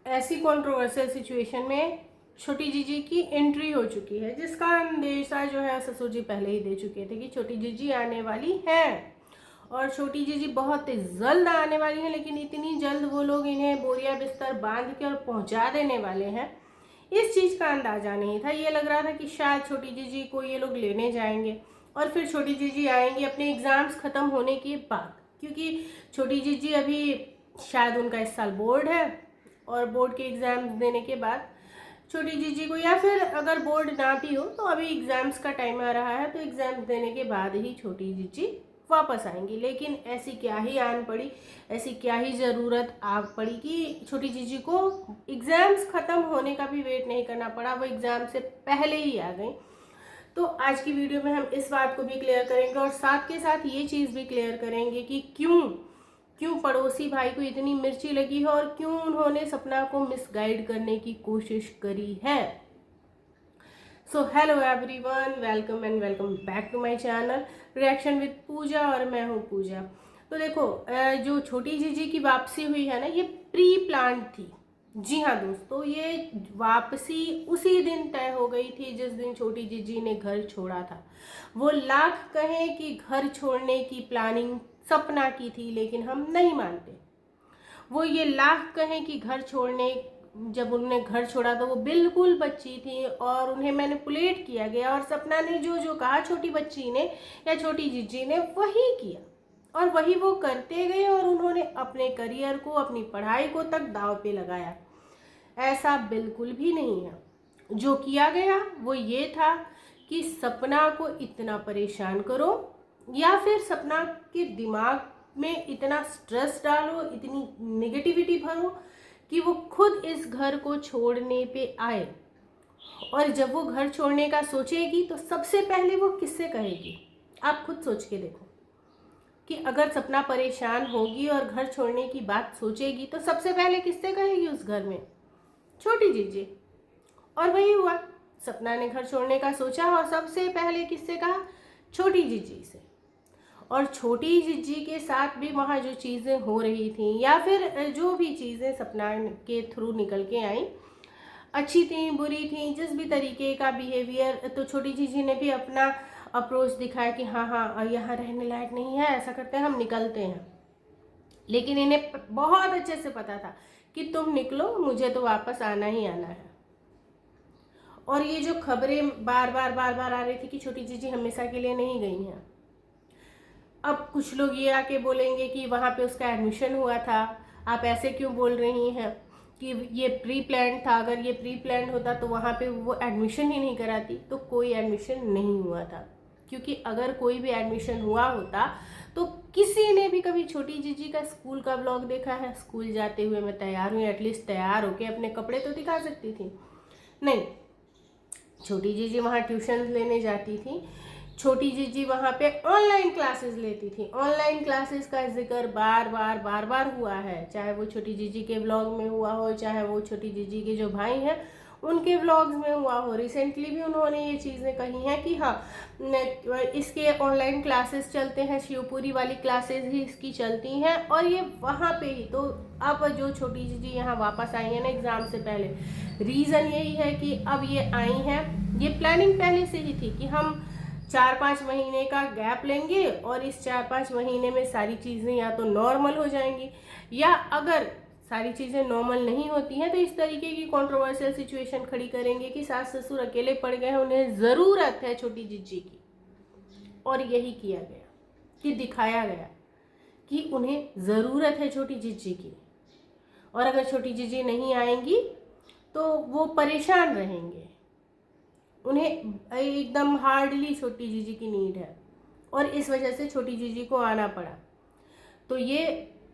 ऐसी controversial situation में छोटी जीजी की एंट्री हो चुकी है, जिसका अंदेशा जो है ससुर जी पहले ही दे चुके थे कि छोटी जीजी आने वाली है। और छोटी जीजी बहुत जल्द आने वाली है, लेकिन इतनी जल्द वो लोग इन्हें बोरिया बिस्तर बांध के और पहुंचा देने वाले हैं, इस चीज़ का अंदाजा नहीं था। ये लग रहा था कि शायद छोटी जीजी को ये लोग लेने जाएंगे और फिर छोटी जीजी आएंगी अपने एग्ज़ाम्स ख़त्म होने के बाद, क्योंकि छोटी जीजी अभी शायद उनका इस साल बोर्ड है और बोर्ड के एग्ज़ाम्स देने के बाद छोटी जीजी को, या फिर अगर बोर्ड ना भी हो तो अभी एग्ज़ाम्स का टाइम आ रहा है, तो एग्ज़ाम्स देने के बाद ही छोटी जीजी वापस आएंगी। लेकिन ऐसी क्या ही आन पड़ी, ऐसी क्या ही ज़रूरत आ पड़ी कि छोटी जीजी को एग्ज़ाम्स ख़त्म होने का भी वेट नहीं करना पड़ा, वो एग्ज़ाम से पहले ही आ गई। तो आज की वीडियो में हम इस बात को भी क्लियर करेंगे और साथ के साथ ये चीज़ भी क्लियर करेंगे कि क्यों क्यों पड़ोसी भाई को इतनी मिर्ची लगी है और क्यों उन्होंने सपना को मिसगाइड करने की कोशिश करी है। So hello everyone, welcome and welcome back to my channel reaction with Pooja, और मैं हूँ पूजा। तो देखो, जो छोटी जीजी की वापसी हुई है ना, ये प्री प्लान थी। जी हाँ दोस्तों, ये वापसी उसी दिन तय हो गई थी जिस दिन छोटी जीजी ने घर छोड़ा था। वो लाख कहें कि घर छोड़ने की प्लानिंग सपना की थी, लेकिन हम नहीं मानते। वो ये लाख कहें कि घर छोड़ने, जब उन्होंने घर छोड़ा तो वो बिल्कुल बच्ची थी और उन्हें मैनिपुलेट किया गया, और सपना ने जो जो कहा छोटी बच्ची ने या छोटी जीजी ने वही किया और वही वो करते गए, और उन्होंने अपने करियर को, अपनी पढ़ाई को तक दांव पे लगाया। ऐसा बिल्कुल भी नहीं है। जो किया गया वो ये था कि सपना को इतना परेशान करो या फिर सपना के दिमाग में इतना स्ट्रेस डालो, इतनी नेगेटिविटी भरो कि वो खुद इस घर को छोड़ने पे आए। और जब वो घर छोड़ने का सोचेगी तो सबसे पहले वो किससे कहेगी? आप खुद सोच के देखो कि अगर सपना परेशान होगी और घर छोड़ने की बात सोचेगी तो सबसे पहले किससे कहेगी उस घर में? छोटी जीजी। और वही हुआ, सपना ने घर छोड़ने का सोचा और सबसे पहले किससे कहा? छोटी जीजी से। और छोटी जीजी के साथ भी वहाँ जो चीज़ें हो रही थी या फिर जो भी चीज़ें सपना के थ्रू निकल के आई, अच्छी थी बुरी थी, जिस भी तरीके का बिहेवियर, तो छोटी जीजी ने भी अपना अप्रोच दिखाया कि हाँ हाँ यहाँ रहने लायक नहीं है, ऐसा करते हैं हम निकलते हैं। लेकिन इन्हें बहुत अच्छे से पता था कि तुम निकलो, मुझे तो वापस आना ही आना है। और ये जो खबरें बार बार आ रही थी कि छोटी जीजी हमेशा के लिए नहीं गई हैं, अब कुछ लोग ये आके बोलेंगे कि वहाँ पे उसका एडमिशन हुआ था, आप ऐसे क्यों बोल रही हैं कि ये प्री प्लान था? अगर ये प्री प्लान होता तो वहाँ पे वो एडमिशन ही नहीं कराती। तो कोई एडमिशन नहीं हुआ था, क्योंकि अगर कोई भी एडमिशन हुआ होता तो किसी ने भी कभी छोटी जीजी का स्कूल का ब्लॉग देखा है? स्कूल जाते हुए मैं तैयार हूँ, एटलीस्ट तैयार होके अपने कपड़े तो दिखा सकती थी। नहीं, छोटी जीजी वहाँ ट्यूशन लेने जाती थी, छोटी जीजी वहाँ पे ऑनलाइन क्लासेस लेती थी। ऑनलाइन क्लासेस का जिक्र बार बार हुआ है, चाहे वो छोटी जीजी के व्लॉग में हुआ हो, चाहे वो छोटी जीजी के जो भाई हैं उनके व्लॉग्स में हुआ हो। रिसेंटली भी उन्होंने ये चीज़ें कही हैं कि हाँ, इसके ऑनलाइन क्लासेस चलते हैं, शिवपुरी वाली क्लासेस ही इसकी चलती हैं, और ये वहाँ पे ही। तो अब जो छोटी जीजी यहाँ वापस आई है ना एग्ज़ाम से पहले, रीज़न यही है कि अब ये आई हैं, ये प्लानिंग पहले से ही थी कि हम 4-5 महीने का गैप लेंगे और इस 4-5 महीने में सारी चीज़ें या तो नॉर्मल हो जाएंगी, या अगर सारी चीज़ें नॉर्मल नहीं होती हैं तो इस तरीके की कंट्रोवर्शियल सिचुएशन खड़ी करेंगे कि सास ससुर अकेले पड़ गए हैं, उन्हें ज़रूरत है छोटी जीजी की। और यही किया गया कि दिखाया गया कि उन्हें ज़रूरत है छोटी जीजी की, और अगर छोटी जीजी नहीं आएंगी तो वो परेशान रहेंगे। उन्हें एकदम हार्डली छोटी जीजी की नीड है, और इस वजह से छोटी जीजी को आना पड़ा। तो ये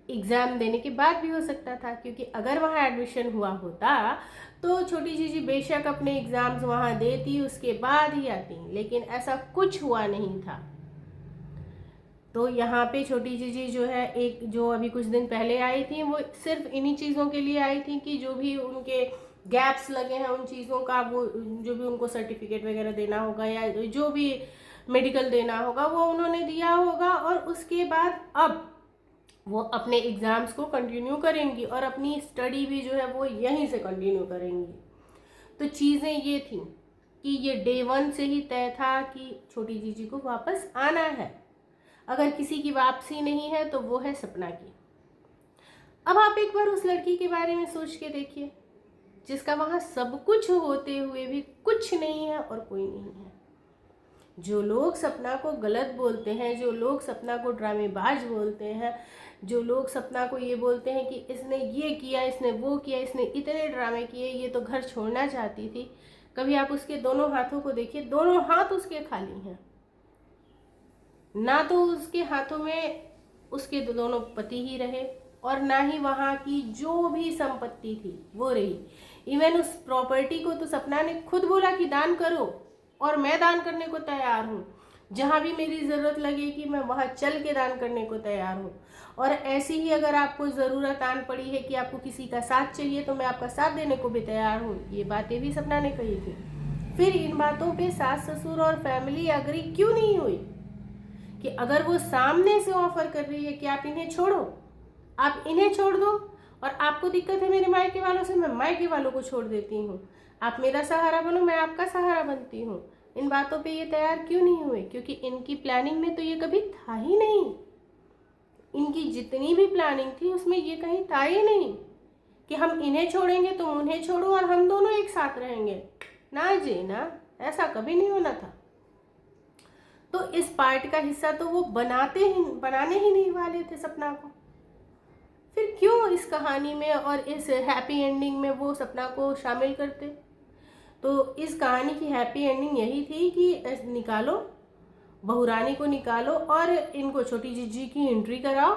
एग्ज़ाम देने के बाद भी हो सकता था, क्योंकि अगर वहाँ एडमिशन हुआ होता तो छोटी जीजी बेशक अपने एग्ज़ाम्स वहाँ देती, उसके बाद ही आती, लेकिन ऐसा कुछ हुआ नहीं था। तो यहाँ पे छोटी जीजी जो है, एक जो अभी कुछ दिन पहले आई थी, वो सिर्फ इन्हीं चीज़ों के लिए आई थी कि जो भी उनके गैप्स लगे हैं उन चीज़ों का, वो जो भी उनको सर्टिफिकेट वगैरह देना होगा या जो भी मेडिकल देना होगा वो उन्होंने दिया होगा। और उसके बाद अब वो अपने एग्ज़ाम्स को कंटिन्यू करेंगी और अपनी स्टडी भी जो है वो यहीं से कंटिन्यू करेंगी। तो चीज़ें ये थी कि ये डे 1 से ही तय था कि छोटी जीजी को वापस आना है। अगर किसी की वापसी नहीं है तो वो है सपना की। अब आप एक बार उस लड़की के बारे में सोच के देखिए, जिसका वहाँ सब कुछ होते हुए भी कुछ नहीं है और कोई नहीं है। जो लोग सपना को गलत बोलते हैं, जो लोग सपना को ड्रामेबाज बोलते हैं, जो लोग सपना को ये बोलते हैं कि इसने ये किया, इसने वो किया, इसने इतने ड्रामे किए, ये तो घर छोड़ना चाहती थी, कभी आप उसके दोनों हाथों को देखिए, दोनों हाथ उसके खाली हैं। ना तो उसके हाथों में उसके दोनों पति ही रहे और ना ही वहाँ की जो भी संपत्ति थी वो रही। इवन उस प्रॉपर्टी को तो सपना ने खुद बोला कि दान करो और मैं दान करने को तैयार हूँ, जहाँ भी मेरी ज़रूरत लगेगी मैं वहाँ चल के दान करने को तैयार हूँ। और ऐसी ही अगर आपको ज़रूरत आन पड़ी है कि आपको किसी का साथ चाहिए तो मैं आपका साथ देने को भी तैयार हूँ, ये बातें भी सपना ने कही थी। फिर इन बातों पे सास ससुर और फैमिली एग्री क्यों नहीं हुई कि अगर वो सामने से ऑफर कर रही है कि आप इन्हें छोड़ो, आप इन्हें छोड़ दो और आपको दिक्कत है मेरे मायके वालों से, मैं मायके वालों को छोड़ देती हूँ, आप मेरा सहारा बनो, मैं आपका सहारा बनती हूँ, इन बातों पे ये तैयार क्यों नहीं हुए? क्योंकि इनकी प्लानिंग में तो ये कभी था ही नहीं। इनकी जितनी भी प्लानिंग थी उसमें ये कहीं था ही नहीं कि हम इन्हें छोड़ेंगे तुम उन्हें छोड़ो और हम दोनों एक साथ रहेंगे। ना जी ना, ऐसा कभी नहीं होना था। तो इस पार्ट का हिस्सा तो वो बनाने ही नहीं वाले थे सपना को। फिर क्यों इस कहानी में और इस हैप्पी एंडिंग में वो सपना को शामिल करते? तो इस कहानी की हैप्पी एंडिंग यही थी कि निकालो, बहुरानी को निकालो और इनको छोटी जीजी की एंट्री कराओ।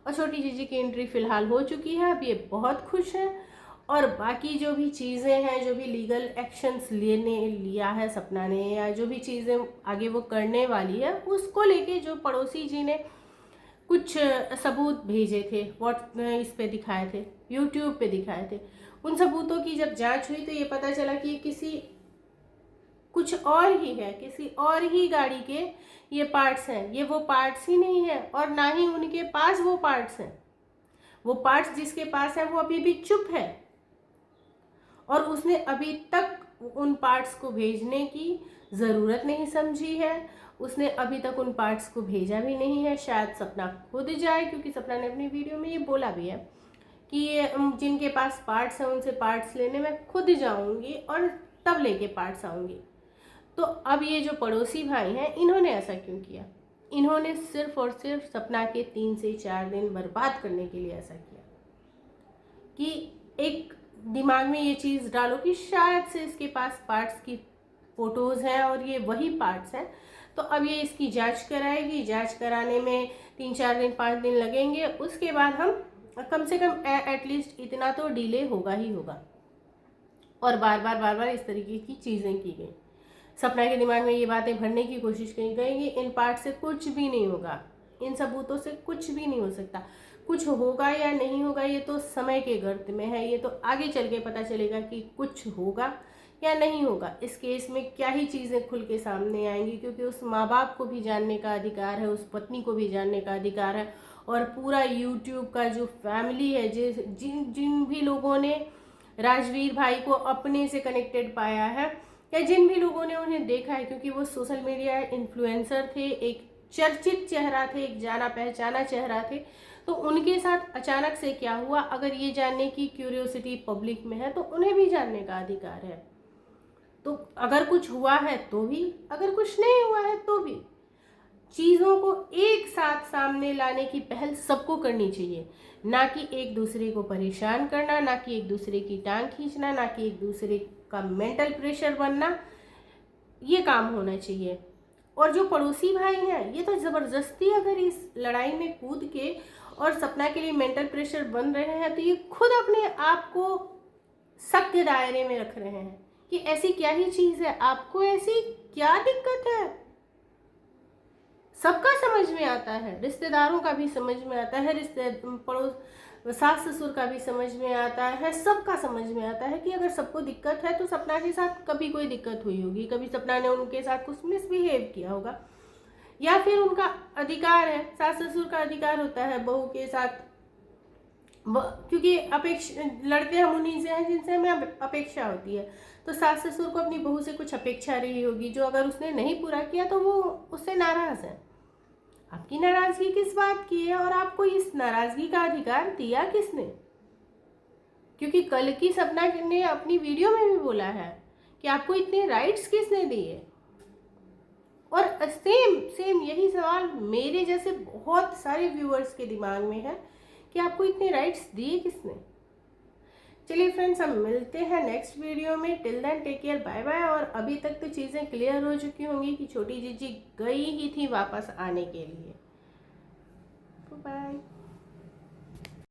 और छोटी जीजी की एंट्री फिलहाल हो चुकी है, अब ये बहुत खुश है। और बाकी जो भी चीज़ें हैं, जो भी लीगल एक्शंस लिया है सपना ने, या जो भी चीज़ें आगे वो करने वाली है, उसको लेके जो पड़ोसी जी ने कुछ सबूत भेजे थे, इस पे दिखाए थे, यूट्यूब पे दिखाए थे, उन सबूतों की जब जांच हुई तो ये पता चला कि ये किसी कुछ और ही है, किसी और ही गाड़ी के ये पार्ट्स हैं। ये वो पार्ट्स ही नहीं है और ना ही उनके पास वो पार्ट्स हैं। वो पार्ट्स जिसके पास है वो अभी भी चुप है और उसने अभी तक उन पार्ट्स को भेजने की ज़रूरत नहीं समझी है। उसने अभी तक उन पार्ट्स को भेजा भी नहीं है। शायद सपना खुद जाए, क्योंकि सपना ने अपनी वीडियो में ये बोला भी है कि जिनके पास पार्ट्स हैं उनसे पार्ट्स लेने मैं खुद जाऊंगी और तब लेके पार्ट्स आऊंगी। तो अब ये जो पड़ोसी भाई हैं, इन्होंने ऐसा क्यों किया? इन्होंने सिर्फ और सिर्फ सपना के 3 से 4 दिन बर्बाद करने के लिए ऐसा किया कि एक दिमाग में ये चीज़ डालो कि शायद से इसके पास पार्ट्स की फ़ोटोज़ हैं और ये वही पार्ट्स हैं। तो अब ये इसकी जांच कराएगी, जांच कराने में 3-4 दिन 5 दिन लगेंगे। उसके बाद हम कम से कम एटलीस्ट इतना तो डिले होगा ही होगा। और बार बार इस तरीके की चीज़ें की गई। सपना के दिमाग में ये बातें भरने की कोशिश की गई कि इन पार्ट से कुछ भी नहीं होगा, इन सबूतों से कुछ भी नहीं हो सकता। कुछ होगा या नहीं होगा ये तो समय के गर्त में है, ये तो आगे चल के पता चलेगा कि कुछ होगा या नहीं होगा। इस केस में क्या ही चीज़ें खुल के सामने आएंगी, क्योंकि उस माँ बाप को भी जानने का अधिकार है, उस पत्नी को भी जानने का अधिकार है। और पूरा यूट्यूब का जो फैमिली है, जिन जिन भी लोगों ने राजवीर भाई को अपने से कनेक्टेड पाया है या जिन भी लोगों ने उन्हें देखा है, क्योंकि वो सोशल मीडिया इन्फ्लुएंसर थे, एक चर्चित चेहरा थे, एक जाना पहचाना चेहरा थे, तो उनके साथ अचानक से क्या हुआ, अगर ये जानने की क्यूरियोसिटी पब्लिक में है तो उन्हें भी जानने का अधिकार है। तो अगर कुछ हुआ है तो भी, अगर कुछ नहीं हुआ है तो भी, चीज़ों को एक साथ सामने लाने की पहल सबको करनी चाहिए, ना कि एक दूसरे को परेशान करना, ना कि एक दूसरे की टांग खींचना, ना कि एक दूसरे का मेंटल प्रेशर बनना। ये काम होना चाहिए। और जो पड़ोसी भाई हैं, ये तो ज़बरदस्ती अगर इस लड़ाई में कूद के और सपना के लिए मेंटल प्रेशर बन रहे हैं, तो ये खुद अपने आप को शक के दायरे में रख रहे हैं कि ऐसी क्या ही चीज़ है, आपको ऐसी क्या दिक्कत है। सबका समझ में आता है, रिश्तेदारों का भी समझ में आता है, पड़ोस सास ससुर का भी समझ में आता है, सबका समझ में आता है कि अगर सबको दिक्कत है तो सपना के साथ कभी कोई दिक्कत हुई होगी, कभी सपना ने उनके साथ कुछ मिसबिहेव किया होगा। या फिर उनका अधिकार है, सास ससुर का अधिकार होता है बहू के साथ, क्योंकि अपेक्षा लड़ते हम उन्हीं से हैं जिनसे हमें अपेक्षा होती है। तो सास ससुर को अपनी बहू से कुछ अपेक्षा रही होगी, जो अगर उसने नहीं पूरा किया तो वो उससे नाराज है। आपकी नाराजगी किस बात की है, और आपको इस नाराजगी का अधिकार दिया किसने? क्योंकि कल की सपना ने अपनी वीडियो में भी बोला है कि आपको इतने राइट्स किसने दिए। और सेम सेम यही सवाल मेरे जैसे बहुत सारे व्यूअर्स के दिमाग में है कि आपको इतने राइट्स दिए किसने। चलिए फ्रेंड्स, हम मिलते हैं नेक्स्ट वीडियो में। Till then take care, bye bye. और अभी तक तो चीज़ें क्लियर हो चुकी होंगी कि छोटी जीजी गई ही थी वापस आने के लिए। बाय।